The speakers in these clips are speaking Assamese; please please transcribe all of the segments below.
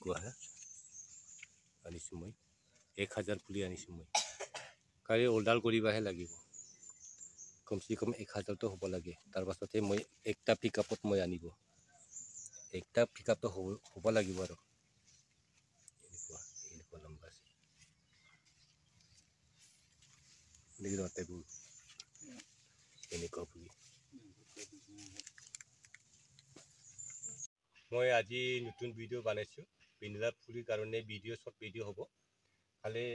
এনেকুৱা আনিছোঁ মই 1000 পুলি আনিছোঁ মই কালি অৰ্ডাৰ কৰিবাহে লাগিব কমচে কম 1000 হ'ব লাগে তাৰ পাছতে মই একটা পিকআপত মই আনিব একটা পিকআপটো হ'ব লাগিব আৰু এনেকুৱা লম্বা আছে দেখি টেবুল এনেকুৱা পুলি মই আজি নতুন ভিডিঅ' বনাইছোঁ পিনিলা ফুলিৰ কাৰণে ভিডিঅ' শৰ্ট ভিডিঅ' হ'ব খালি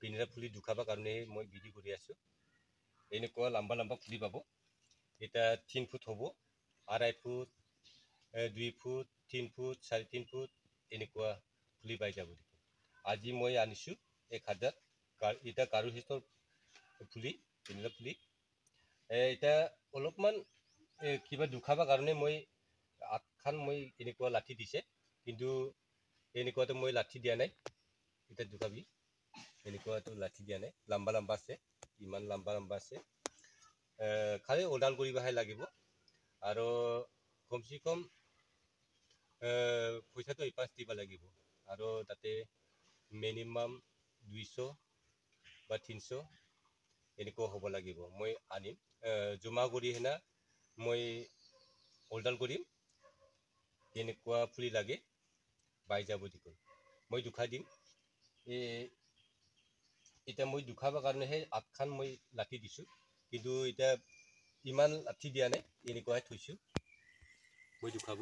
পিনিলা ফুলি দুখাবৰ কাৰণে মই ভিডিঅ' কৰি আছোঁ এনেকুৱা লম্বা লম্বা ফুলি পাব এটা 3 ফুট হ'ব 2.5 ফুট 2 ফুট 3 ফুট 3.5 ফুট এনেকুৱা ফুলি পাই যাব আজি মই আনিছোঁ 1000 এটা কাৰু হিষ্টৰ ফুলি পিনিলা ফুলি এটা অলপমান কিবা দুখাবৰ কাৰণে মই 8খান মই এনেকুৱা লাঠি দিছে কিন্তু এনেকুৱাটো মই লাঠি দিয়া নাই এটা দুখাবি এনেকুৱাটো লাঠি দিয়া নাই লম্বা লম্বা আছে ইমান লম্বা লম্বা আছে খালি অৰ্ডাৰ কৰিবাহে লাগিব আৰু কমচে কম পইচাটো এডভান্স দিব লাগিব আৰু তাতে মিনিমাম 200 বা 300 এনেকুৱা হ'ব লাগিব মই আনিম জমা কৰি হেনা মই অৰ্ডাৰ কৰিম এনেকুৱা ফুলি লাগে পাই যাব দেখোন মই দুখাই দিম এটা মই দুখাবৰ কাৰণেহে 8খান মই লাঠি দিছোঁ কিন্তু এতিয়া ইমান লাঠি দিয়া নাই এনেকুৱাই থৈছোঁ মই দুখাব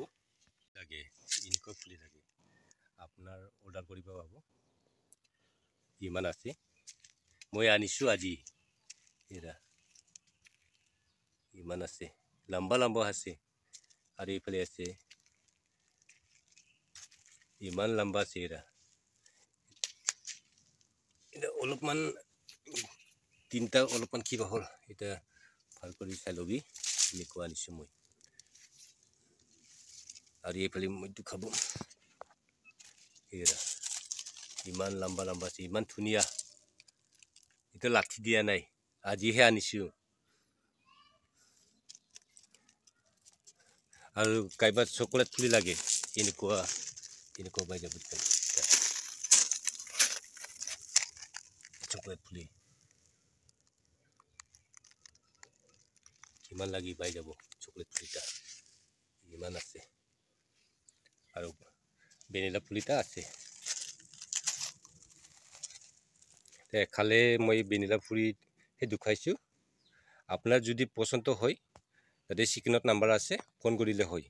লাগে এনেকুৱা ফুলি লাগে আপোনাৰ অৰ্ডাৰ কৰিব পাব ইমান আছে মই আনিছোঁ আজি এৰা ইমান আছে লম্বা লম্বা আছে আৰু এইফালে আছে ইমান লম্বা আছে এৰা এটা অলপমান তিনটা অলপমান কিবা হ'ল এটা ভাল কৰি চাই ল'বি এনেকুৱা আনিছোঁ মই আৰু এইফালে মই দুখাব এৰা ইমান লম্বা লম্বা আছে ইমান ধুনীয়া এটা লাঠি দিয়া নাই আজিহে আনিছোঁ আৰু কাইবা চকলেট ফুলি লাগে এনেকুৱা পাই যাব চকলেট ফুলি ইমান লাগি পাই যাব চকলেট ফুলিটা ইমান আছে আৰু ভেনিলা ফুলিটা আছে খালে মই ভেনিলা ফুলি দেখাইছোঁ আপোনাৰ যদি পচন্দ হয় তাতে স্ক্ৰীনত নাম্বাৰ আছে ফোন কৰিলে হয়